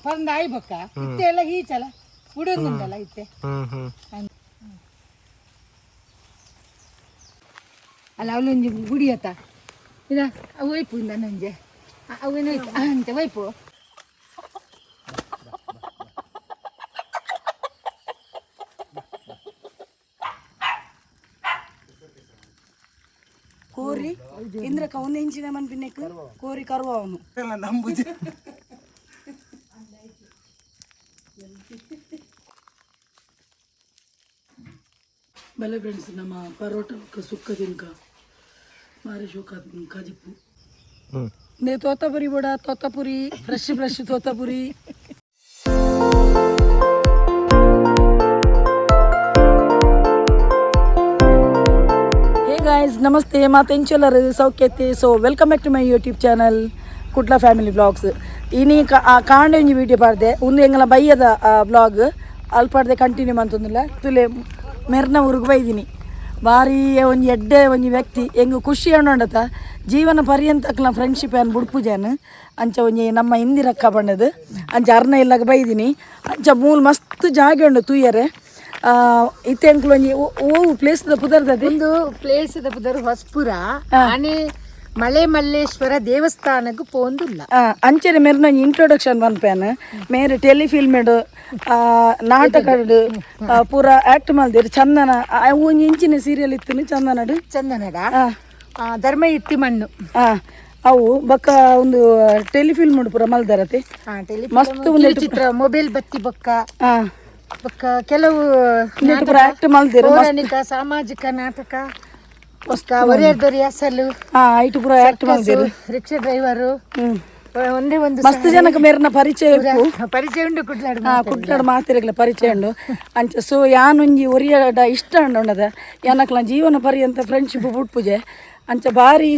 ಪಂದ ಆಯ್ಬಕ್ಕ ಇತ್ತೆ ಎಲ್ಲ ಈಚಲ ಉಡಂಗುಂದಲ್ಲ ಇತ್ತೆ ಅಲ್ಲ ಅವಳೊಂಜಿ ಗುಡಿಯತ್ತ ಇದ ಅವು ವೈಪು ಇಂದ ನಂಜೆ ಅವೇನು ಅಂತೆ ವೈಪು ಕೋರಿ ಇಂದ್ರಕ ಒಂದು ಇಂಚಿನ ಮನ್ ಪಿನ್ನೆಕ್ ಕೋರಿ ಕರುವ ಅವನು ನಂಬುದು ಬಲೆ ಫ್ರೆಂಡ್ಸ್ ನಮ್ಮ ಪರೋಟ ಸುಕ್ಕ ತಿನ್ಕ ಮಾರಿ ಶೋಕ ಕಾಜಿಪ್ಪು ನೇ ತೋತಾಪುರಿ ಬೋಡ ತೋತಾಪುರಿ ಫ್ರೆಶ್ ತೋತಾಪುರಿ गाइस नमस्ते मातेंचलर सौख्यते so welcome back to my YouTube channel कुट्ला फैमिली व्लॉग्स इनी कांडे ಒಂಜಿ ವಿಡಿಯೋ ಪಾಡ್ದೆ ಒಂದು ಎಂಗಲ ಬಯ್ಯದ ವ್ಲಾಗ್ ಅಲ್ಪಾಡ್ದೆ ಕಂಟಿನ್ಯೂ ಮಂತೊಂದಿಲ್ಲ ತುಲೆ ಮೆರ್ನ ಊರಿಗೆ ಬೈದಿನಿ ಬಾರಿ ಒಂಜಿ ಎಡ್ಡೆ ಒಂಜಿ ವ್ಯಕ್ತಿ ಎಂಗು ಖುಷಿ ಅನ್ನೋಂಡತ ಜೀವನ ಪರ್ಯಂತಕ್ಲ ಫ್ರೆಂಡ್ಶಿಪ್ ಏನು ಬುಡ್ಪುಜಾನು ಅಂಚ ಒಂಜಿ ನಮ್ಮ ಇಂದಿರಕ್ಕ ಬಣ್ಣದು ಅಂಚ ಅರ್ನ ಇಲ್ಲಾಗ ಬೈದಿನಿ ಅಂಚ ಮೂಲ ಮಸ್ತ್ ಜಾಗೆ ಉಂಡು ತೂಯರೆ ಇತ್ತೆ ಅಂಕ್ಲೊಂಜಿ ಓ ಪ್ಲೇಸ್ ದ ಪುದರ್ದದೆ ಒಂದು ಪ್ಲೇಸ್ ದ ಪುದರ್ ಹೊಸಪುರ ಆನೆ ಮಳೆ ಮಲ್ಲೇಶ್ವರ ದೇವಸ್ಥಾನಕ್ಕೆ ಪೋಂದುಲ್ಲ ಅಂಚೆನೆ ಮೇರೆ ಇಂಟ್ರೊಡಕ್ಷನ್ ಪನ್ಪೇನು ಮೇರೆ ಟೆಲಿಫಿಲ್ಮ್ ನಾಟಕ ಪೂರ ಆಕ್ಟ್ ಮಲ್ದಿರು ಚಂದನ ಒಂಜಿ ಇಂಚಿನ ಸೀರಿಯಲ್ ಇತ್ತು ಚಂದನಡ ಧರ್ಮ ಇತ್ತಿ ಮಣ್ಣು ಅವು ಬೊಕ್ಕ ಒಂದು ಟೆಲಿಫಿಲ್ಮ್ ಪೂರ ಮಲ್ದರತೆ ಮಸ್ತ್ ಚಿತ್ರ ಮೊಬೈಲ್ ಬತ್ತಿ ಬೊಕ್ಕ ಕೆಲವು ಪೌರಾಣಿಕ ಸಾಮಾಜಿಕ ನಾಟಕ ಅಸಲು ರಿಕ್ಷಾ ಡ್ರೈವರು ಒಂದೇ ಒಂದು ಮಸ್ತ್ ಜನಕ್ಕೆ ಮೇರ್ನ ಪರಿಚಯ ಉಂಡು ಕುಡ್ಲಾಡ ಮಾತಿರಗ್ಲ ಪರಿಚಯ ಉಂಡು ಅಂಚ ಸೊ ಯಾನೊಂಜಿ ಒರಿಯಾಡ ಇಷ್ಟ ಉಂಡದ ಯಾನಕ್ಲ ಜೀವನ ಪರ್ಯಂತ ಫ್ರೆಂಡ್ಶಿಪ್ ಬುಟ್ಪುಜೆ ಅಂಚ ಬಾರಿ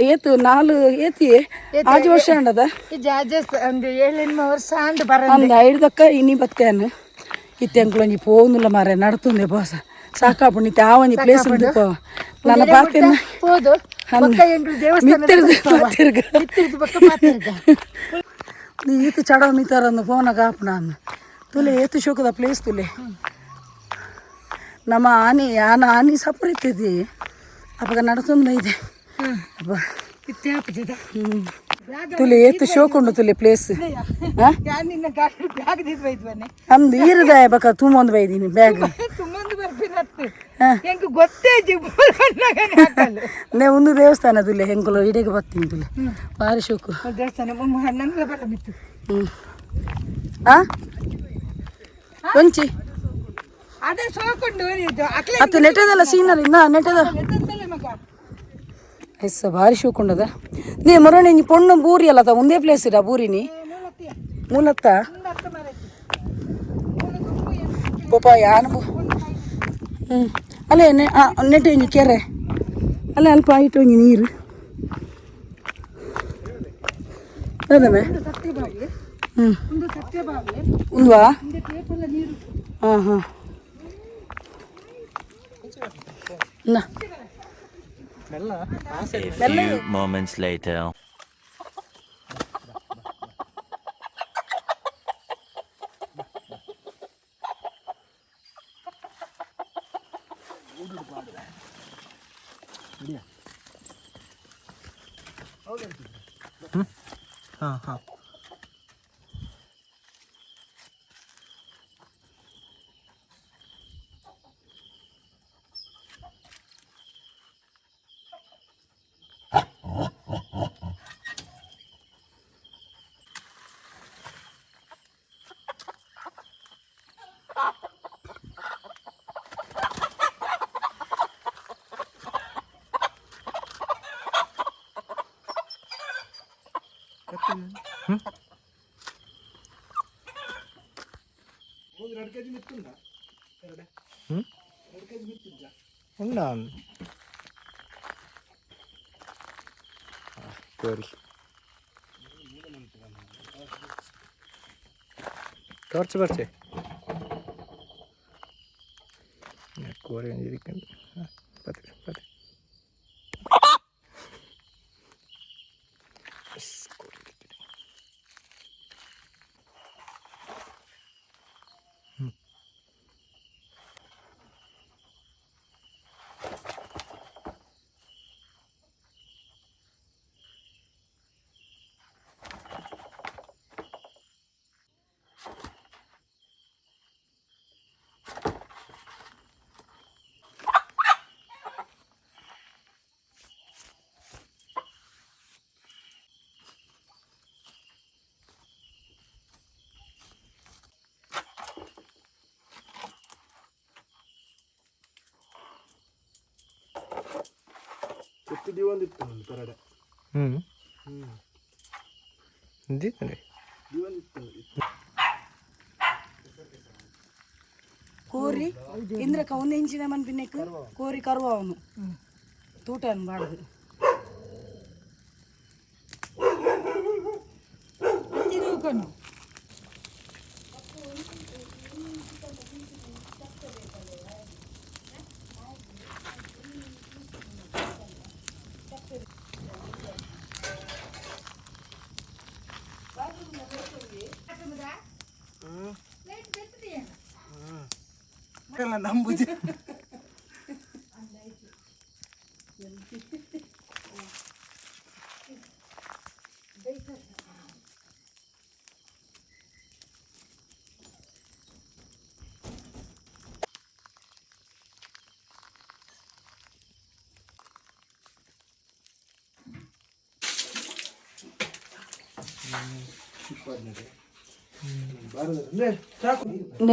ಏತು ನಾಲು ಏತಿ 5 ವರ್ಷ ಉಂಡದ ಒಂದು 7-8 ವರ್ಷ ಅಂಡ್ ಬರ ಒಂದು 5 ದಕ್ಕ ಇನಿ ಬತ್ತೇನು ಇತ್ತೆ ಅಂಕ್ಲೊಂಜಿ ಪೋನುಲ್ಲ ಮಾರೆ ನಡ್ತುಂದೆ ಬೋಸ ಸಾಕಾಪು ನಿತ್ತೆ ಆ ಒಂಜಿ ಪ್ಲೇಸ್ ಉಂಟು ನನ್ನ ಪಾತೆನ ನೀ ಈತು ಚಡೋ ಮಿತಾರಂದು ಫೋನಾಗ ಆಪು ನಾನು ತುಲೆ ಏತು ಶೋಕದ ಪ್ಲೇಸ್ ತುಲೆ ನಮ್ಮ ಆನಿ ಸಪ್ರಿತ್ತಿದ್ದಿ ಅವಾಗ ನಡ್ತುಂದ ಇದೆ ತುಲೆ ಏತು ಶೋಕ್ ಉಂಡು ತುಲೆ ಪ್ಲೇಸ್ ಅಂದು ಈರದಾಯ ಬಕ್ಕ ತುಂಬೊಂದು ಬೈದೀನಿ ಬ್ಯಾಗ್ ನೇ ಒಂದು ದೇವಸ್ಥಾನ ತುಲೆ ಹೆಂಕಲು ಇಡೆಗೆ ಬರ್ತೀನಿ ತುಲೆ ಭಾರಿ ಶೋಕು ಒಂಚಿ ಅತ್ತು ನೆಟ್ಟದಲ್ಲ ಸೀನರಿ ನೆಟ್ಟದ ಎಸ್ ಭಾರಿ ಶೋಕುಂಡದ ನೀ ಮೊರನೆ ಪೊಣ್ಣು ಬೂರಿ ಅಲ್ಲ ಒಂದೇ ಪ್ಲೇಸ್ ಇರ ಬೂರಿನಿ ಮೂಲತ್ತ ಪಪ್ಪಾಯ ಅಲ್ಲೇ ನೆಟ್ಟೆ ಒಂಜಿ ಕೆರೆ ಅಲ್ಲೇ ಅಲ್ಪ ಆಯಿತು ಒಂಜಿ ನೀರು ಅದಮೆ ಉಂದ್ವಾ ಹಾಂ A few moments later. ఉందా కోరి ടോർച്ച് പറിച്ചേ കോരി ഇരിക്കുന്നു 10 కోరి ఇంద్రక ಒಂದು ಇಂಚಿನ ಮನ್ಪಿನೆಕ್ ಕೋರಿ ಕರುವ ಅವನು ತೂಟ ಅನ್ಬಾರ್ದು ನಂಬುದು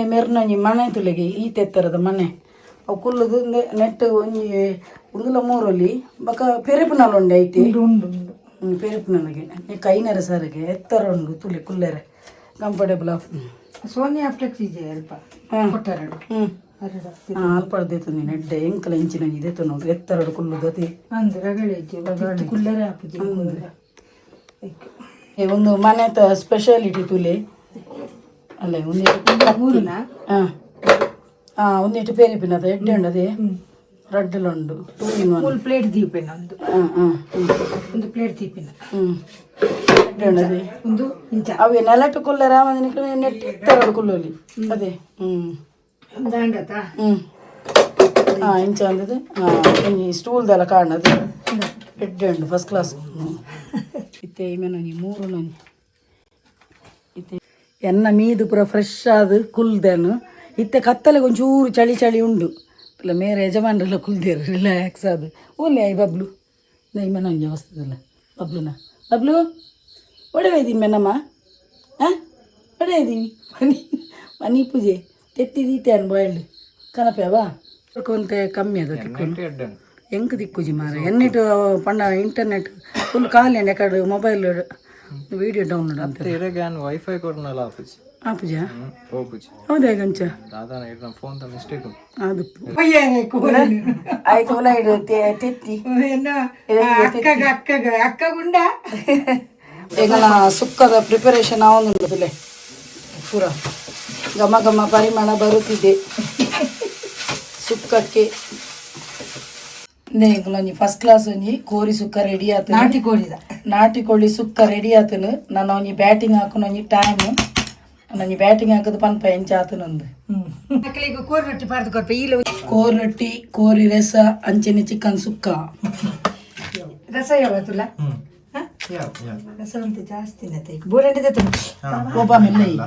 ಮೆರ್ನೊಂಜಿ ಮನೆ ತುಲೆಗೆ ಈ ತೆತ್ತರದ ಮನೆ ಅವು ಕುಲ್ಲುದು ನೆಟ್ ಒಂಜಿ ಉಂದುಲ ಮೂರಲ್ಲಿ ಬಕ ಪೆರೆಪುನಲ್ ಉಂಡೆ ಐತಿ ಪೆರೆಪುನಲ್ಗೆ ಕೈನರ ಸರಿಗೆ ಎತ್ತರ ಉಂಡು ತುಲೆ ಕುಲ್ಲೆರೆ ಕಂಫರ್ಟೇಬಲ್ ಆಫ್ ಸೋನಿಯಾ ಫ್ಲೆಕ್ಸ್ ಇದೆ ಅಲ್ಪ ಕೊಟ್ಟರಡು ಅಲ್ಪಡ್ದೇತು ನೀನು ಎಡ್ಡೆ ಎಂಕಲ ಇಂಚಿನ ಇದೆತ್ತು ನೋಡ್ರಿ ಎತ್ತರಡು ಕುಲ್ಲುದು ಅತಿ ಅಂದ್ರೆ ರಗಳೆ ಕುಲ್ಲರೆ ಹಾಕುದು ಒಂದು ಮನೆ ಸ್ಪೆಷಾಲಿಟಿ ತುಲೆ ಅಲ್ಲೇ ಮೂರುನಾ ಒಂದಿಟ್ಟು ಪೇರಿಪಿನದ ಎಡ್ಡೆ ಉಂಡು ಅದೇ ರಡ್ಡಲ ಉಂಡು ಫುಲ್ ಪ್ಲೇಟ್ ದೀಪಿನ ಒಂದು ಪ್ಲೇಟ್ ದೀಪಿನ ಎಡ್ಡೆ ಉಂಡು ಅದೇ ಒಂದು ಇಂಚ ಅವೇ ನೆಲಟ್ಟು ಕುಲ್ಲರ ನೆಟ್ ಎತ್ತರಡು ಕುಲ್ಲೋಲಿ ಅದೇ ದಾಂಡತ ಇಂಚ ಅಂದದು ಸ್ಟೂಲ್ದೆಲ್ಲ ಕಾಣದು ಎಡ್ಡೆ ಉಂಡು ಫಸ್ಟ್ ಕ್ಲಾಸ್ ಇತ್ತೆ ಇಮೇನೊಂಜಿ ಮೂರು ನೊಂಜಿ ಇತ್ತೆ ಎನ್ನ ಮೀದು ಪೂರ ಫ್ರೆಶ್ ಆದ ಕುಲ್ದೇನು ಇತ್ತೆ ಕತ್ತಲೆಗೆ ಒಂಚೂರು ಚಳಿ ಚಳಿ ಉಂಡು ಇಲ್ಲ ಮೇರೆ ಯಜಮಾನ್ರೆಲ್ಲ ಕುಲ್ದೇರು ರಿಲ್ಯಾಕ್ಸ್ ಅದು ಓನ್ಲಿ ಆಯ್ ಬಬ್ಲು ಇಮೇನೊಂಜಿ ವಸ್ತುದಲ್ಲ ಬಬ್ಲು ಒಡೆವೈದೀನಿ ಮೆನಮ್ಮ ಹಾಂ ಒಡೆವೈದೀನಿ ಮನಿ ಪೂಜೆ ತೆತ್ತಿದೀತೆ ಅನ್ ಬಾಯ್ಲ್ಡ್ ಕನಪೆವಾ ಕೊಂತೆ ಕಮ್ಮಿ ಅದ ತಿಕ್ಕೊಂಡು ಎಂಕ್ ದಿಕ್ಕುಜಿ ಮಾರ ಎನ್ನಿಟ್ಟು ಪಂಡ ಇಂಟರ್ನೆಟ್ ಫುಲ್ ಖಾಲಿ ಅಂಡ್ ಯಾಕಡೆ ಮೊಬೈಲ್ ವಿಡಿಯೋ ಡೌನ್ಲೋಡ್ ಅಂತ ವೈಫೈ ಕೊಡ್ನಲ್ಲ ಆಪುಜಿ ಆಪುಜಾ ಹೋಗುಜಿ ಹೌದಾ ಗಂಚ ದಾದಾನ ಇಡ್ನ ಫೋನ್ ತ ಮಿಸ್ಟೇಕ್ ಅದು ಆಯ್ತು ಹೊಲ ಇಡು ತೆತ್ತಿ ಅಕ್ಕಗುಂಡ ಈಗ ಸುಕ್ಕದ ಪ್ರಿಪರೇಷನ್ ಅವನುಂಡುದಿಲ್ಲ ಪೂರ ಘಮ ಘಮ ಪರಿಮಾಣ ಬರುತ್ತಿದೆ ಸುಕ್ಕಕ್ಕೆ ಒಂಜಿ ಫಸ್ಟ್ ಕ್ಲಾಸ್ ಒಂಜಿ ಕೋರಿ ಸುಕ್ಕ ರೆಡಿ ಆತ ನಾಟಿ ಕೋಳಿ ಸುಕ್ಕ ರೆಡಿ ಆತನು ನಾನು ಒಂಜಿ ಬ್ಯಾಟಿಂಗ್ ಹಾಕೋಣ ಒಂಜಿ ಟೈಮ್ ಒಂಜಿ ಬ್ಯಾಟಿಂಗ್ ಹಾಕೋದು ಪನ್ಪ ಎಂಚ ಆತನೊಂದು ಕೋರಿ ರೊಟ್ಟಿ ಪಾರ್ದು ಕೊರ್ಪ ಈಲ ಕೋರಿ ರೊಟ್ಟಿ ಕೋರಿ ರಸ ಅಂಚೆನೆ ಚಿಕನ್ ಸುಕ್ಕ ರಸ ಯಾವತ್ತಲ್ಲ ರಸ ಅಂತ ಜಾಸ್ತಿ ಬೋರಂಡಿದೆ ಒಬ್ಬ ಮೆಲ್ಲ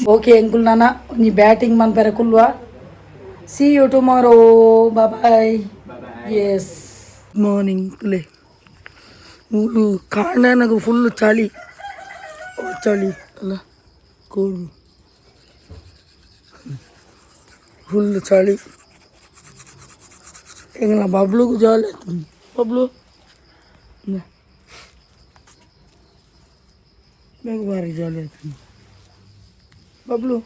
ಓಕೆ ಎಂಕುಲ್ ನಾನ ಒಂಜಿ ಬ್ಯಾಟಿಂಗ್ ಮನ್ಪೆರೆ ಕುಲ್ವಾ See you tomorrow. Bye bye. Yes. Morning. Today. ಕಾಂಡನಗು ಫುಲ್ ಚಳಿ ಚಳಿ ಅಲ್ಲ ಕೋಲ್ಡ್ ಫುಲ್ ಚಳಿ ಈಗ ನಾ ಬಬ್ಲುಗೂ ಜಾಲಿ ಆಯ್ತು ಬಬ್ಲು ಬೇಗ ಬಾರಿ ಜಾಲಿ ಆಯ್ತು ಬಬ್ಲು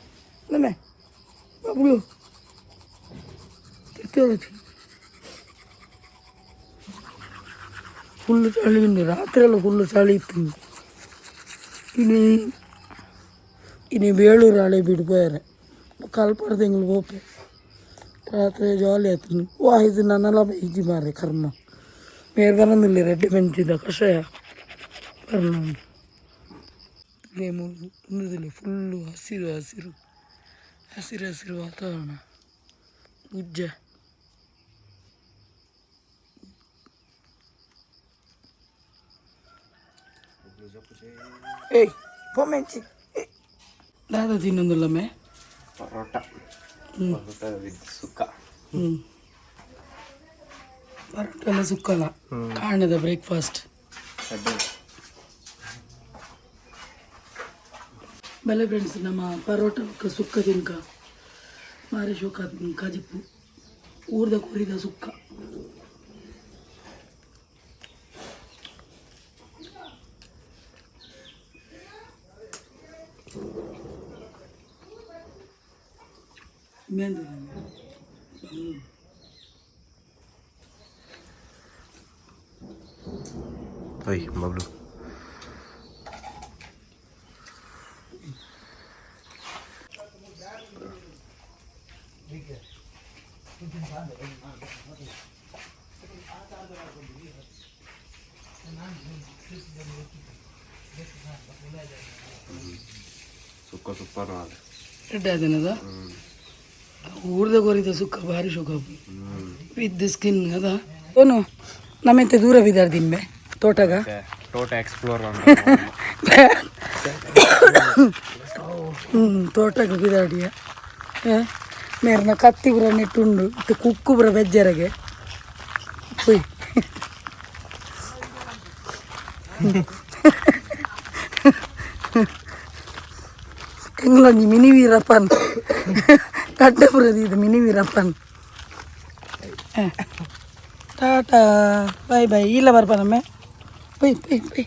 ನಮ್ಮೆ ಬಬ್ಲು ಫುಲ್ ಚಳಿ ಉಂಡು ರಾತ್ರಿ ಎಲ್ಲ ಫುಲ್ ಚಳಿ ಇತ್ತು ಇನ್ನು ಬೇಳೂರು ಹಳೆ ಬಿಡ್ಬೋಯಾರೆ ಕಲ್ಪಡ ತಿಂಗಳು ಹೋಪೆ ರಾತ್ರಿ ಜಾಲಿ ಆಯ್ತು ಇದು ನನ್ನೆಲ್ಲ ಬೈಜಿ ಮಾರೆ ಕರ್ಮ ಮೇರೆ ಬರೋದಿಲ್ಲ ರೆಡ್ಡಿ ಬೆಂಚಿದ ಕಷಾಯ ಕರ್ಮ ಮುಂದಿಲ್ಲ ಫುಲ್ಲು ಹಸಿರು ಹಸಿರು ಹಸಿರು ಹಸಿರು ವಾತಾವರಣ ಉಜ್ಜ ಏಯ್ ಪೊಮೆಂಚಿ ದಾದ ತಿನ್ನೊಂದಿಲ್ಲಮ್ಮೆ ಪರೋಟ ವಿತ್ ಸುಕ್ಕ ಪರೋಟ ಎಲ್ಲ ಸುಕ್ಕಲ್ಲ ಕಾಣದ ಬ್ರೇಕ್ಫಾಸ್ಟ್ ಬೆಲೆ ಫ್ರೆಂಡ್ಸ್ ನಮ್ಮ ಪರೋಟ ಸುಕ್ಕ ತಿನ್ಕ ಮಾರಿ ಶೋಕ ಕಜಿಪ್ಪು ಊರ್ದ ಕೋರಿದ ಸುಕ್ಕ Ay, bablu. Suka super rada. ಎಡ್ಡಾದನದ ಊರ್ದ ಕೊರಿದ ಸುಕ್ಕ ಭಾರಿ ಶೋಕ ವಿತ್ ಸ್ಕಿನ್ ಅದ ಓನು ನಮ್ಮೆಂತ ದೂರ ಬಿದ್ದಾರ ದಿಂಬೆ ತೋಟಗ Total explore on. ತೋಟಗ ಬಿದ್ದಾಡಿಯ ಮೇರ್ನ ಕತ್ತಿ ಬುರ ನೆಟ್ಟುಂಡು ಇತ್ತು ಕುಕ್ಕು ಬುರ ಬೆಜ್ಜರಗೆ ಹುಯ್ ಎಂಗ್ಲೊಂಜಿ ಮಿನಿ ವೀರಪ್ಪನ್ ಕಡ್ಡೆ ಬುರದಿ ಇದು ಮಿನಿ ವೀರಪ್ಪನ್ ಟಾಟಾ ಬಾಯ್ ಬಾಯ್ ಇಲ್ಲ ಬರ್ಪನಮ್ಮೆ ಬೈ ಬೈ ಬೈ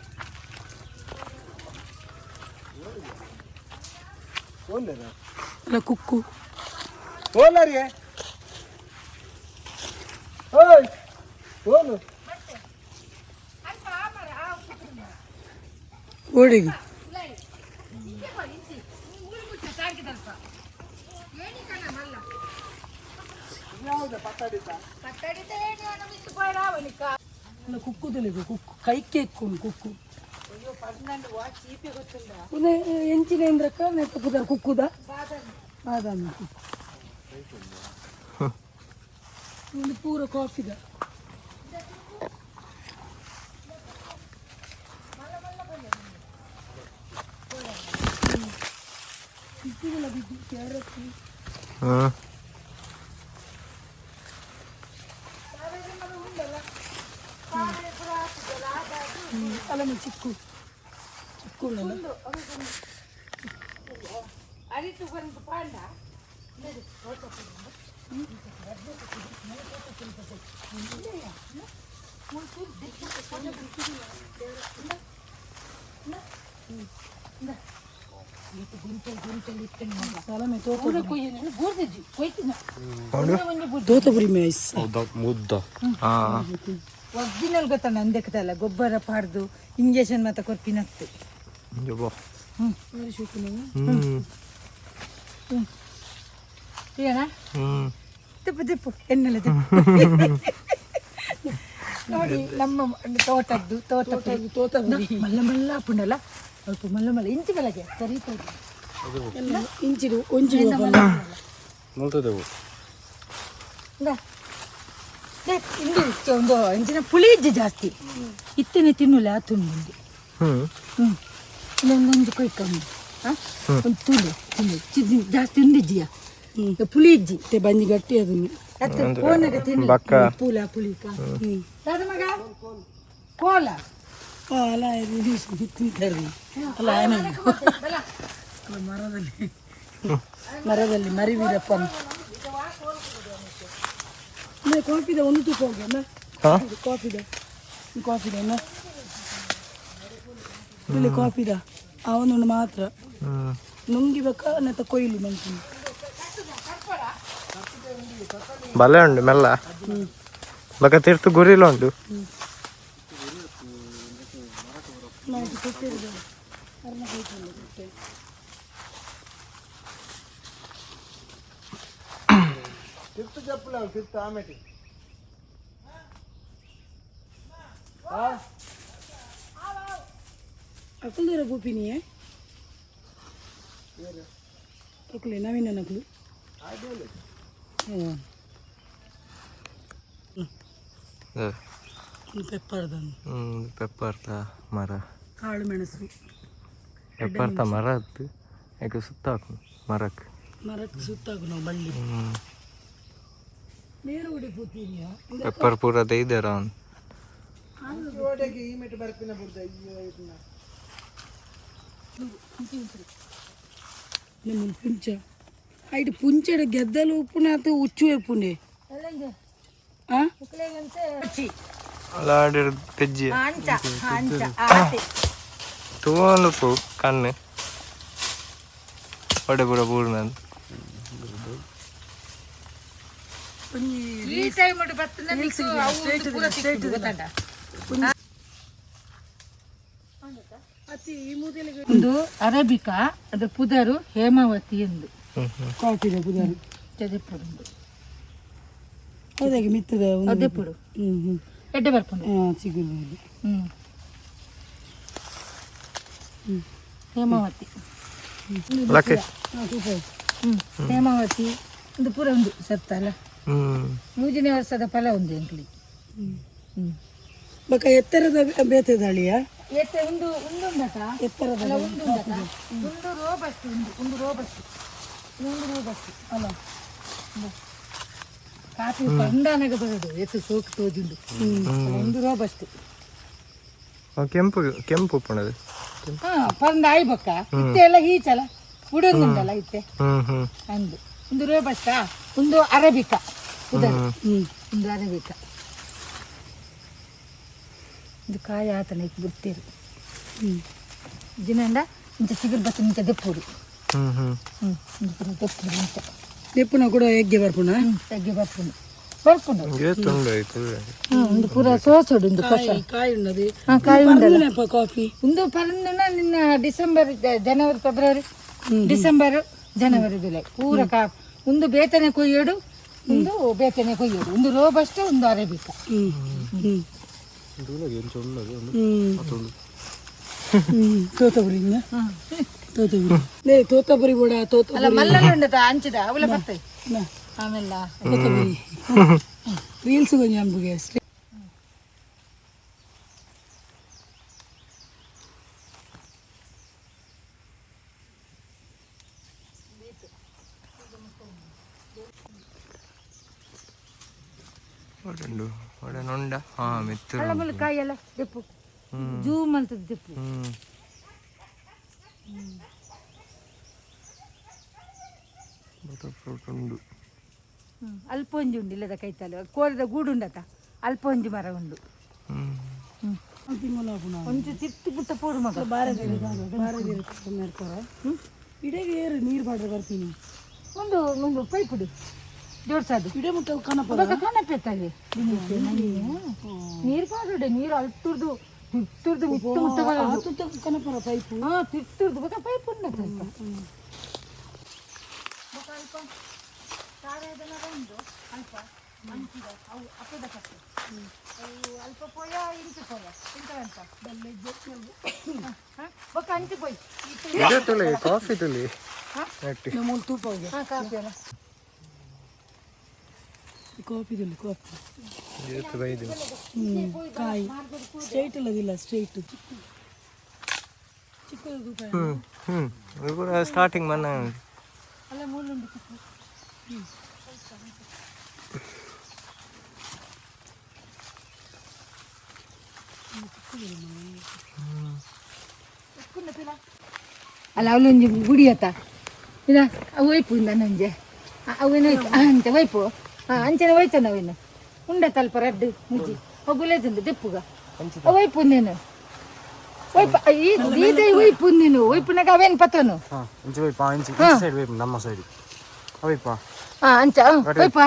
ಅಲ್ಲ ಕುಕ್ಕು ಓಡಿಗೆ ಅಲ್ಲ ಕುಕ್ಕು ತಿಳಿದು ಕುಕ್ಕು ಕೈಕ್ಕೆ ಎಕ್ಕೊಂಡು ಕುಕ್ಕು ಎಂಚಿನ ಇಂದ್ರಕ್ಕ ನೆತ್ತ ಪುದರ್ ಕುಕ್ಕುದ ಬಾದಾಮಿ ಒಂದು ಪೂರ ಕಾಫಿದ ಅಲ್ಲ ಚಿಕ್ಕು ಚಿಕ್ಕು ತೋತಪುರಿ ಮೇಯ್ಸ್ ಮುದ್ದ ಒರಿಜಿನಲ್ ಗೊತ್ತ ನಂದೆಕ್ತಲ್ಲ ಗೊಬ್ಬರ ಪಾಡ್ದು ಇಂಜೆಕ್ಷನ್ ಮತ್ತೆ ಕೊರ್ಪಿನತ್ತು ಏನ ತಿಪ್ಪು ತಿಪ್ಪು ಎಣ್ಣೆಲ್ಲ ತಿಪ್ಪು ನೋಡಿ ನಮ್ಮ ತೋಟದ್ದು ತೋಟ ಮಲ್ಲ ಮಲ್ಲ ಪುಂಡಲ್ಲ ಸ್ವಲ್ಪ ಮಲ್ಲ ಮಲ್ಲ ಇಂಚು ಬೆಳಗ್ಗೆ ಕರೀತದೆ ಇಂಚಿಡು ಒಂಚು ಮುಲ್ತದೆವು ಒಂದು ಇಂಚಿನ ಪುಳಿ ಇಜ್ಜಿ ಜಾಸ್ತಿ ಇತ್ತೇನೆ ತಿನ್ನಲ್ಲ ಆ ತುಂಡು ಇನ್ನೊಂದು ಕೊಯ್ಕೊಂಡು ಒಂದು ತುಳು ತಿನ್ನು ಜಾಸ್ತಿ ಉಂಡಿಜ್ಜಿಯ ಪುಳಿ ಇಜ್ಜಿ ಬಂಜಿ ಗಟ್ಟಿ ಅದನ್ನು ಫೋನಾಗ ತಿನ್ನು ಪುಲ ಪುಳಿ ಮಗ ಕೋಲ ಅಲ್ಲ ತಿಂತಾರೆ ಅಲ್ಲ ಮರದಲ್ಲಿ ಮರಿವೀರಪ್ಪನ ಕಾಫಿದ ಒಂದು ತೂಕ ಹೋಗ್ಯಮ್ಮ ಕಾಫಿದ ಇಲ್ಲಿ ಕಾಫಿದ ಅವನೊಂದು ಮಾತ್ರ ನುಂಗಿಬೇಕಾ ನೆತ್ತ ಕೊಯ್ಲು ಮನುಷ್ಯನ ಬಲೆ ಉಂಡು ಮೆಲ್ಲ ಬಕ ತೀರ್ತು ಗುರಿಲ ಉಂಟು ಅಕ್ಕಲ್ದರ ಗೋಪಿನಿಯೇ ಅಕ್ಕಲೆ ನವೀನ ನಕಲು ಪೆಪ್ಪರ್ದ ಮರ ಕಾಳು ಮೆಣಸು ಪೆಪ್ಪರ್ದ ಮರ ಅದು ಯಾಕೆ ಸುತ್ತಾಕು ಮರಕ್ಕೆ ಸುತ್ತಾಕು ನಾವು ಬಳ್ಳಿ ನೀರು ಹೊಡಿಪೋತೀನಿಯಾ ಪೆಪ್ಪರ್ ಪೂರ ದೈದಾರ ಅವನು ನಮ್ಮ ಪುಂಚ ಐದು ಪುಂಚಡ ಗೆದ್ದಲು ಉಪ್ಪುನ ಅದು ಉಚ್ಚು ಎಪ್ಪುಂಡೆ ಲಾಡಿರ ತೆಜ್ಜಿ ತೂಲು ಪೂ ಕಣ್ಣು ಒಡೆ ಪೂರ ಪೂರ್ಣ ಈ ಟೈಮ್ ಮಾಡಿ ಬರ್ತದೆ ಗೊತ್ತಾಟ ಒಂದು ಅರೇಬಿಕಾ ಅದ್ರ ಪುದರು ಹೇಮಾವತಿ ಎಂದು ಕಾಫಿದ ಪುದರು ಚದೆಪುಡು ಹೌದಾಗಿ ಮಿತ್ತದ ಅದೇಪುಡು ಎಡ್ಡೆ ಬರ್ಕೊಂಡು ಸಿಗುವುದು ಹೇಮಾವತಿ ಹೇಮಾವತಿ ಒಂದು ಪೂರ ಒಂದು ಸತ್ತಲ್ಲ ಮೂಜನೇ ವರ್ಷದ ಫಲ ಒಂದು ಎಂಕ್ಲಿ ಬಕ ಎತ್ತರದ ಬೇತದಾಳಿಯ ಎತ್ತೆ ಒಂದು ಉಂಡುಂಡಟ ಎತ್ತರದ ಉಂಡುಂಡಟ ಒಂದು ರೋಬಸ್ಟು ಒಂದು ರೋಬಸ್ಟು ಅಲ್ಲ ಕಾಫಿ ಪಂಡಾನಾಗ ಬರೋದು ಎತ್ತು ಸೋಕು ತೋಜುಂಡು ಒಂದು ರೋಬಸ್ಟು ಕೆಂಪು ಕೆಂಪು ಪಣದು ಹಾ ಪಂಡ ಆಯ್ಬಕ್ಕ ಇತ್ತೆ ಎಲ್ಲ ಹೀಚಲ ಉಡುಂಗುಂಡಲ್ಲ ಇತ್ತೆ ಅಂದು ಒಂದು ರೋಬಸ್ಟಾ ಒಂದು ಅರೇಬಿಕಾ ಒಂದು ಅರೇಬಿಕಾ ಇದು ಕಾಯಿ ಆತನ ಇತ್ತು ಬಿಡ್ತೀರಿ ದಿನಂಡ ಇಂಚ ಚಿಗುರು ಬತ್ತ ಇಂಚ ದೆಪ್ಪುಡು ದೆಪ್ಪುಡು ಇಂಚ ದೆಪ್ಪುನ ಕೂಡ ಎಗ್ಗೆ ಬರ್ಪುಣ ಎಗ್ಗೆ ಬರ್ಪುಂಡು ಒಂದು ಪೂರ ಸೋಸೋಡು ಒಂದು ಕಾಯಿ ಉಣ್ಣದು ಕಾಯಿ ಉಂಡಲ್ಲ ಕಾಫಿ ಒಂದು ಪರಂದಿನ ನಿನ್ನ ಡಿಸೆಂಬರ್ ಜನವರಿ ಫೆಬ್ರವರಿ ಡಿಸೆಂಬರ್ ಜನವರಿ ಜುಲೈ ಪೂರ ಒಂದು ಬೇತನೆ ಕೊಯ್ಯೋಡು ಒಂದು ಬೇತನೆ ಕೊಯ್ಯೋಡು ಒಂದು ರೋಬಸ್ಟ್ ಒಂದು ಅರೇಬಿಕಾ ತೋತಪುರಿ ತೋತಪುರಿ ಬೋಡ ಅಲ್ಲ ಮಲ್ಲಲ್ಲಿ ಉಂಡತ ಅಂಚಿದ ಅವಳ ಬರ್ತದೆ ಆಮೇಲೆ ತೋತಪುರಿ ರೀಲ್ಸ್ ಕೊಂಚ ಅಂಬುಗೆ ಅಷ್ಟೇ ನೊಂಡ ಹಾ ಮಿತ್ತು ಅಲ್ಲ ಕಾಯಿ ಎಲ್ಲ ದೆಪ್ಪು ಜೂಮ್ ಅಂತ ದೆಪ್ಪು ಉಂಡು ಅಲ್ಪ ಒಂಜಿ ಉಂಡು ಇಲ್ಲದ ಕೈತಲ್ಲ ಕೋರಿದ ಗೂಡು ಉಂಡತ ಅಲ್ಪ ಒಂಜಿ ಮರ ಉಂಡು ಒಂಚು ತಿರ್ತಿ ಪುಟ್ಟ ಪೋಡು ಮಗ ಇಡೆಗೆ ಏರು ನೀರು ಬಾಡ್ರೆ ಬರ್ತೀನಿ ಒಂದು ಒಂದು ಪೈಪುಡು ಜೋಡ್ಸದು ಇಡೆ ಮುಟ್ಟ ಕನಪ ಕನಪೆತ್ತಲ್ಲಿ ನೀರು ಪಾಡುಡೆ ನೀರು ಅಲ್ತುರ್ದು ತಿರ್ತುರ್ದು ಮಿತ್ತು ಮುಟ್ಟ ಬರೋದು ಕನಪರ ಪೈಪು ತಿರ್ತುರ್ದು ಬೇಕಾ ಪೈಪ್ ಉಂಡ ಅಲ್ಪ ಅಲ್ಪ ಮಂಚಿದ ಅವು ಅಪ್ಪದ ಕಟ್ಟು ಅವು ಅಲ್ಪ ಪೋಯ ಇಂಚು ಪೋಯ ಇಂತ ಬೊಕ್ಕ ಅಂಚು ಪೋಯ್ ತುಳಿ ಕಾಫಿ ತುಳಿ ತೂಪ ಕಾಫಿ ಅಲ್ಲ ಕಾಫಿ ತುಳಿ ಕಾಫಿ ಬೈದು ಕಾಯಿ ಸ್ಟ್ರೈಟ್ ಅಲ್ಲದಿಲ್ಲ ಸ್ಟ್ರೈಟ್ ಚಿಕ್ಕದು ತೂಪ ಸ್ಟಾರ್ಟಿಂಗ್ ಮನ್ನ ಅಲ್ಲ ಮೂಲುಂಡು ಅಲ್ಲ ಅವಳೊಂಜಿ ಗುಡಿ ಆತ ಇದ ಅವು ಒಯ್ಪು ಇಂದ ನಂಜೆ ಅವೇನೋಯ್ತು ಅಂಚೆ ಒಯ್ಪು ಅಂಚನೆ ಒಯ್ತಾನ ಅವೇನು ಉಂಡ ತಲ್ಪ ರಡ್ಡು ಮುಜ್ಜಿ ಹೋಗುಲೇತಂದು ದೆಪ್ಪುಗ ಒಯ್ಪು ನೀನು ಒಯ್ಪ ಈದೆ ಒಯ್ಪು ನೀನು ಒಯ್ಪುನಾಗ ಅವೇನು ಪತನು ನಮ್ಮ ಸೈಡ್ ಅಂಚ ಒಯ್ಪ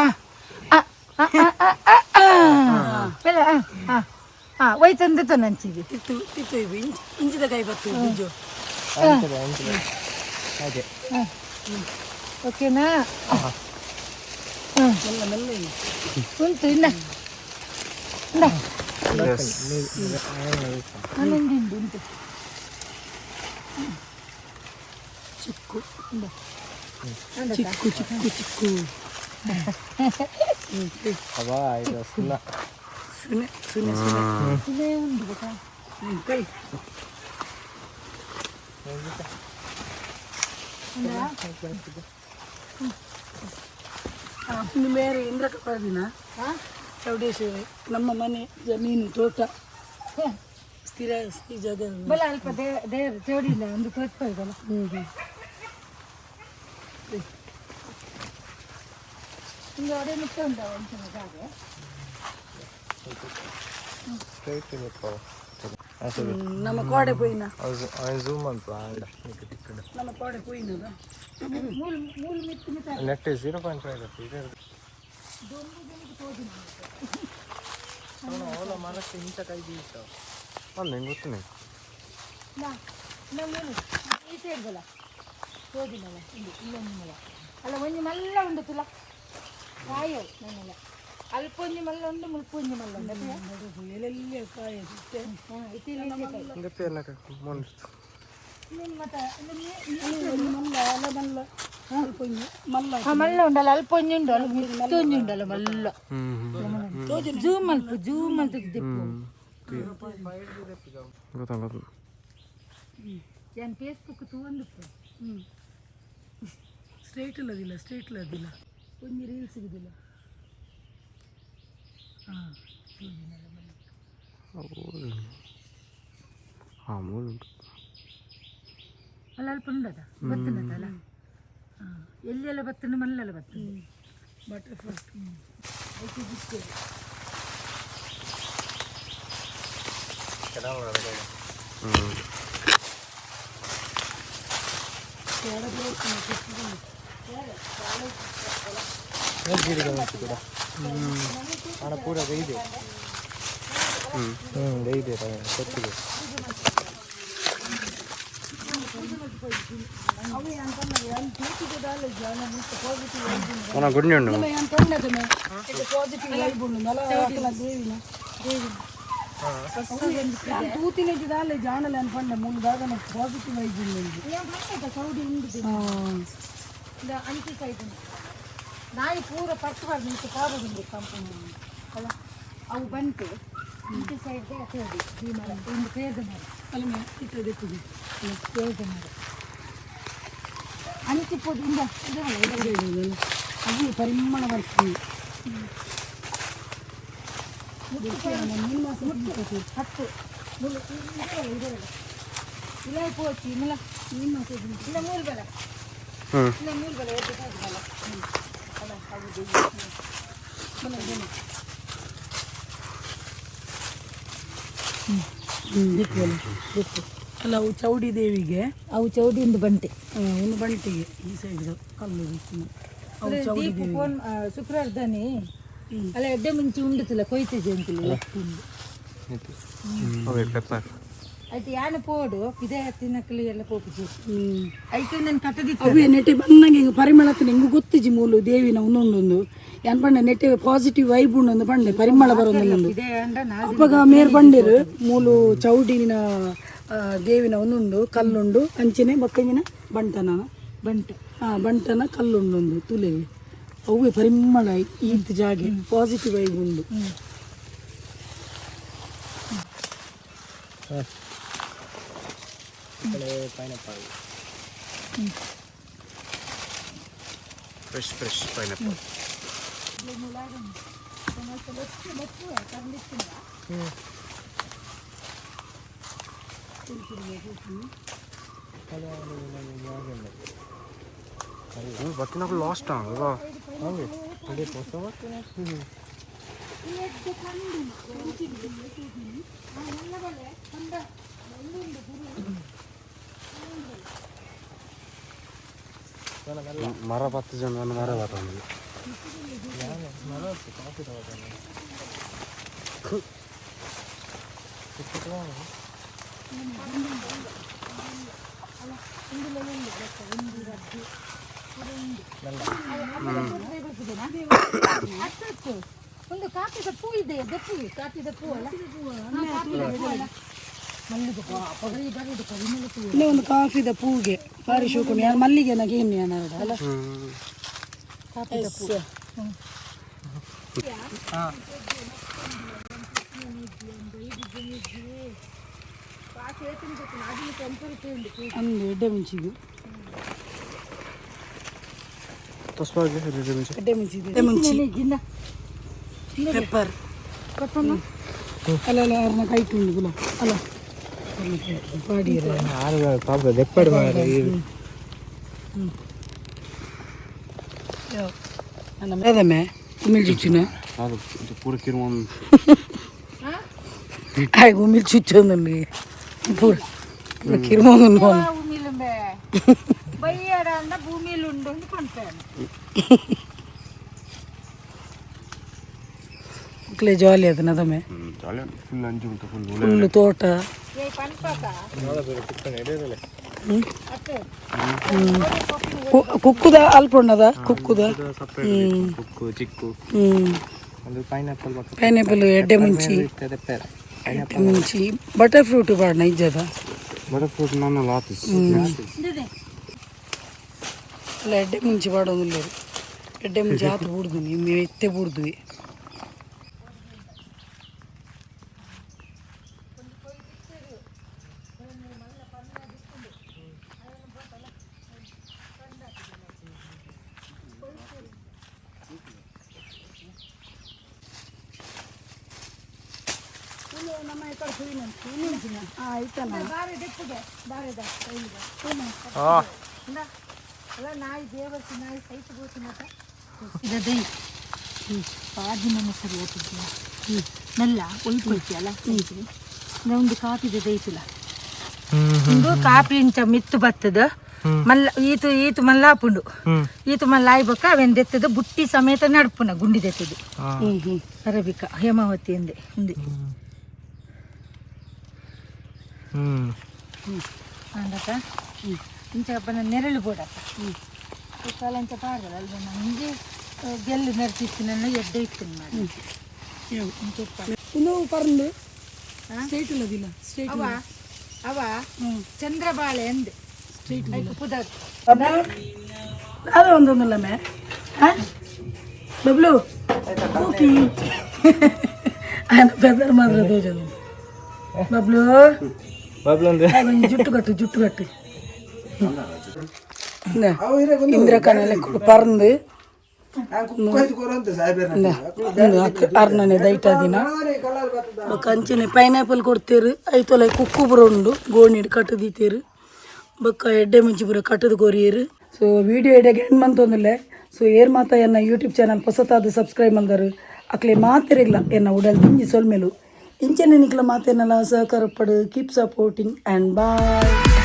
ಒಯ್ತಂದು ಅಂಚಿಗೆ ತಿತ್ತು ತಿತ್ತು ಇಂಚಿದ ಕೈ ಬರ್ತದೆ ಬಿಂಜು ಹಾಗೆ ಓಕೆನಾ ಮೆಲ್ಲ ಮೆಲ್ಲ ಉಂಟು ಇನ್ನ ಹನ್ನೊಂದು ಉಂಟು ಚಿಕ್ಕು ಚಿಕ್ಕು ಚಿಕ್ಕು ಚಿಕ್ಕು ಸುನೆ ಸುನೆ ಸುನೆ ಉಂಟು ಗೊತ್ತಾ ಕೈ ಬೇರೆ ಇಂದ್ರಕ ಪರದಿನ ಚೌಡೇಶ್ವರಿ ನಮ್ಮ ಮನೆ ಜಮೀನು ತೋಟ ಸ್ಥಿರ ಈ ಜಾಗ ಬಲ ಅಲ್ಪ ದೇವರು ಚೌಡಿಲ್ಲ ಒಂದು ತೋರಿಸ್ಬೋದಲ್ಲ ಹಿಂಗೆ ಒಡೆ ಮುಟ್ಟ ಉಂಟ ಒಂದ್ಸಲ ಜಾಗ ನಮ್ಮ ಕೋಡೆ ಪೋಯಿನ ನಮ್ಮ ಕೋಡೆ ಪೋಯಿನದ ನೆಟ್ 0.5 ಓಲ ಮರಕ್ಕೆ ಇಂಥ ಕೈ ಬೀಳ್ತಾವ ನಂಗೆ ಗೊತ್ತಿನ ಈ ಸೈಡ್ ಬಲ ತೋದಿನಲ್ಲ ಇಲ್ಲೊಂದು ಮಲ ಅಲ್ಲ ಒಂಜಿ ಮಲ್ಲ ಉಂಡು ತುಲ ಕಾಯೋ ನನ್ನೆಲ್ಲ ಅಲ್ಪೊಂಜಿ ಮಲ್ಲ ಉಂಡು ಮುಲ್ಪೊಂಜಿ ಮಲ್ಲ ಉಂಡು ಎಲ್ಲೆಲ್ಲಿ ಕಾಯಿ ಮಲ್ಲ ಉಂಡಲ್ಲ ಅಲ್ಪೊಂಜಿ ಉಂಡು ಅಲ್ಲ ಮಿತ್ತೊಂಜಿ ಉಂಡಲ್ಲ ಮಲ್ಲ ಜೂಮ್ ಮಲ್ಪು ದಿಪ್ಪು ಏನು ಫೇಸ್ಬುಕ್ ತಗೊಂಡಿತ್ತು ಸ್ಟ್ರೇಟ್ ಇಲ್ಲದಿಲ್ಲ ಒಂದು ರೀಲ್ಸ್ ಸಿಗುದಿಲ್ಲ ಅಲ್ಲ ಅಲ್ಪ ಉಂಡದ ಬತ್ತನದಲ್ಲ ಎಲ್ಲೆಲ್ಲ ಬತ್ತನ ಮಲ್ಲೆಲ್ಲ ಬತ್ತನ ಬಟರ್ಫ್ಲೈ ಪೂರ ಇದೆ ಕೊಟ್ಟಿದೆ ಗುಡ್ನಿ ಉಂಡು ತೂತಿನ ಜಾಣಲೆ ಅನ್ಕೊಂಡೆ ಮೂರು ಭಾಗ ಪಾಸಿಟಿವ್ ವೈಬ್ ಅಂಚೆ ಸೈಡ್ ನಾಯಿ ಪೂರ ಪಟ್ಟಬಾರ್ದು ನಿಂತು ಕಾಬಾರ್ದು ಕಂಪನಿ ಅಲ್ಲ ಅವು ಬಂತು ಇಂಚೆ ಸೈಡ್ಗೆ ಅತೇಳಿ ಈ ಮರ ಒಂದು ಪೇದ ಮರ ಅಲ್ಲ ಇಟ್ಟದೆ ಪೇದ ಮರ ಅಂಚಿಪ್ಪೋದು ಇಂದ ಅದು ಪರಿಮಳ ಬರ್ತದೆ ಹತ್ತು ಇಲ್ಲ ಪೋಚಿ ಇಲ್ಲ ನಿಮ್ಮ ಇಲ್ಲ ಮೂರು ಬಲ ಇಲ್ಲ ಮೂರು ಬಲ ಬಲ ಅಲ್ಲ ಹೌದು ಅಲ್ಲ ಅವು ಚೌಡಿ ದೇವಿಗೆ ಅವು ಚೌಡಿಯಿಂದ ಬಂಟೆ ಒಂದು ಬಂಟಿಗೆ ಈ ಸೈಡ್ ಕಲ್ಲು ಅವು ಚೌಡಿ ದೇವಿ ಫೋನ್ ಶುಕ್ರವಾರದಾನೆ ಅಲ್ಲ ಎಡ್ಡೆ ಮುಂಚೆ ಉಂಡುತ್ತಿಲ್ಲ ಕೊಯ್ತಿದ್ದೆ ಅಂತಿಲ್ಲ ಆಯ್ತು ಯಾನ ಪೋಡು ಇದೇ ತಿನ್ನಕ್ಕಲಿ ಎಲ್ಲ ಪೋಪಿಸಿ ಐತೆ ನಾನು ಕಟ್ಟದಿತ್ತು ಅವೇ ನೆಟ್ಟೆ ಬಂದಂಗೆ ಹಿಂಗೆ ಪರಿಮಳത്തിന് ಹಿಂಗೆ ಗೊತ್ತಿಜಿ ಮೂಲು ದೇವಿನ ಒಂದೊಂದೊಂದು ಏನು ಪಂಡೆ ನೆಟ್ಟೆ ಪಾಸಿಟಿವ್ ವೈಬ್ ಉಂಡು ಪಂಡೆ ಪರಿಮಳ ಬರೋದೊಂದು ಇದೇ ಅಂಡ ಅಪ್ಪಗ ಮೇರ್ ಬಂಡಿರು ಮೂಲು ಚೌಡಿನ ದೇವಿನ ಒಂದುಂಡು ಕಲ್ಲುಂಡು ಅಂಚೆನೆ ಬಕ್ಕಂಜಿನ ಬಂಟನ ಬಂಟನ ಕಲ್ಲುಂಡು ತುಲೆ ಅವೇ ಪರಿಮಳ ಈತ್ ಜಾಗೆ ಪಾಸಿಟಿವ್ ವೈಬ್ ಉಂಡು ಫ್ರೆಶ್ ಪೈನಾಪಲ್ ಬತ್ತಿನಾಗ ಲಾಸ್ಟ್ ಅಲ್ವಾ ಮರ 10 ಜನ ಮರ ಬರ್ತದೆ ಒಂದು ಕಾಪಿದ ಪೂ ಇದೆ ದಪ್ಪು ಕಾಪಿದ ಪೂ ಅಲ್ಲ ಇಲ್ಲೇ ಒಂದು ಕಾಫಿದ ಪೂಗೆ ಬಾರಿ ಶೋಕುಂಡು ಯಾರು ಮಲ್ಲಿಗೆ ನಗೇನು ಏನಾರು ಅಲ್ಲ ಕಾಫಿದ ಪೂ ಅಂದು ಎಡ್ಡೆ ಮುಂಚಿಗೆ ಎಡ್ಡೆ ಮುಂಚಿ ಪೆಪ್ಪರ್ ಅಲ್ಲ ಯಾರನ್ನ ಕೈಟುಂಡು ಗುಲ ಅಲ್ಲ ಮೇದಮೆ ಉಮಿಲ್ ಚುಚ್ಚಿನ ಪೂರ ಕಿರುವನ್ ಆಯ್ಗ ಉಮಿಲ್ ಚುಚ್ಚೊಂದು ಪೂರ ಕಿರುವೊಂದು ಬೈಯಡ ಅಂದ ಭೂಮಿಯಲ್ಲಿ ಉಂಡು ಪಂಪೇನು ಮಕ್ಕಳೇ ಜಾಲಿ ಅದನ್ನ ಅದಮ್ಮೆ ಫುಲ್ಲು ತೋಟ ಕುಕ್ಕುದ ಅಲ್ಪ ಉಣ್ಣದ ಕುಕ್ಕುದ ಪೈನಾಪಲ್ ಎಡ್ಡೆ ಮುಂಚಿ ಬಟರ್ ಫ್ರೂಟ್ ಬಾಡ ಇಜ್ಜದ ಅಲ್ಲ ಎಡ್ಡೆ ಮುಂಚಿ ಬಾಡೋದಿಲ್ಲ ಎಡ್ಡೆ ಮುಂಚಿ ಆತು ಬೂಡ್ದು ನೀವು ಎತ್ತೆ ಬೂಡ್ದ್ವಿ ನಲ್ಲ ಒಯ್ಕೊಳ್ತಿಯಲ್ಲ ಒಂದು ಕಾಪಿದ ದೈತಿಲ್ಲ ಒಂದು ಕಾಪಿ ಇಂಚ ಮಿತ್ತು ಬತ್ತದ ಮಲ್ಲ ಈತು ಮಲ್ಲಾಪುಂಡು ಈತು ಮಲ್ಲ ಆಯ್ಬೇಕ ಅವೆಂದೆತ್ತದ ಬುಟ್ಟಿ ಸಮೇತ ನಡ್ಪುನ ಗುಂಡಿದೆತ್ತದು ಅರಬಿಕ ಹೇಮಾವತಿ ಎಂದೆ ఉంది ಅಂದಕ ಇಂಚ ಅಪ್ಪನ ನೆರಳು ಬೋಡಪ್ಪ ಕಾಲಂಚ ಪಾಡಲ್ಲ ಅಲ್ವ ನನಗೆ ಗೆಲ್ಲು ನೆರೆಸಿತ್ತು ನನ್ನ ಎಡ್ಡೆ ಇತ್ತು ಮಾಡಿ ಪರಂದು ಸ್ಟ್ರೈಟ್ ಇಲ್ಲದಿಲ್ಲ ಸ್ಟ್ರೈಟ್ ಅವ ಚಂದ್ರಬಾಳೆ ಎಂದೆ ಅದು ಒಂದೊಂದಲ್ಲ ಮೇ ಬಬ್ಲು ಓಕೆ ಬೆದರ್ ಮಾತ್ರ ದೋಜದು ಬಬ್ಲು ಜುಟ್ಟು ಕಟ್ಟು ಇಂದ್ರಕನೆಲ್ಲ ಪರಂದು ಅರ್ನನೆ ದೈಟ ದಿನ ಕಂಚನೆ ಪೈನಾಪಲ್ ಕೊಡ್ತೀರು ಐತೊಲ ಕುಕ್ಕು ಬುರ ಉಂಡು ಗೋಣಿಡ್ ಕಟ್ಟದೀತೀರು ಬೊಕ್ಕ ಎಡ್ಡೆ ಮುಂಚಿ ಪೂರ ಕಟ್ಟದು ಕೊರಿಯರು ಸೊ ವಿಡಿಯೋ ಎಡೆಗೆ ಹೆಣ್ಣು ಮಂತೊಂದಿಲ್ಲ ಸೊ ಏರ್ ಮಾತ ಎನ್ನ ಯೂಟ್ಯೂಬ್ ಚಾನಲ್ ಹೊಸತಾದ ಸಬ್ಸ್ಕ್ರೈಬ್ ಮಾಡಿದಾರು ಅಕ್ಲೆ ಮಾತಿರಿಲ್ಲ ಎನ್ನ ಉಡಲ್ ತಿಂಜಿ ಸೊಲ್ಮೆಲು ಇಂಚನೆ ನಿಕ್ಲ ಮಾತೇನಲ್ಲ ಸಹಕಾರ ಪಡು ಕೀಪ್ ಸಪೋರ್ಟಿಂಗ್ ಆ್ಯಂಡ್ ಬಾಯ್.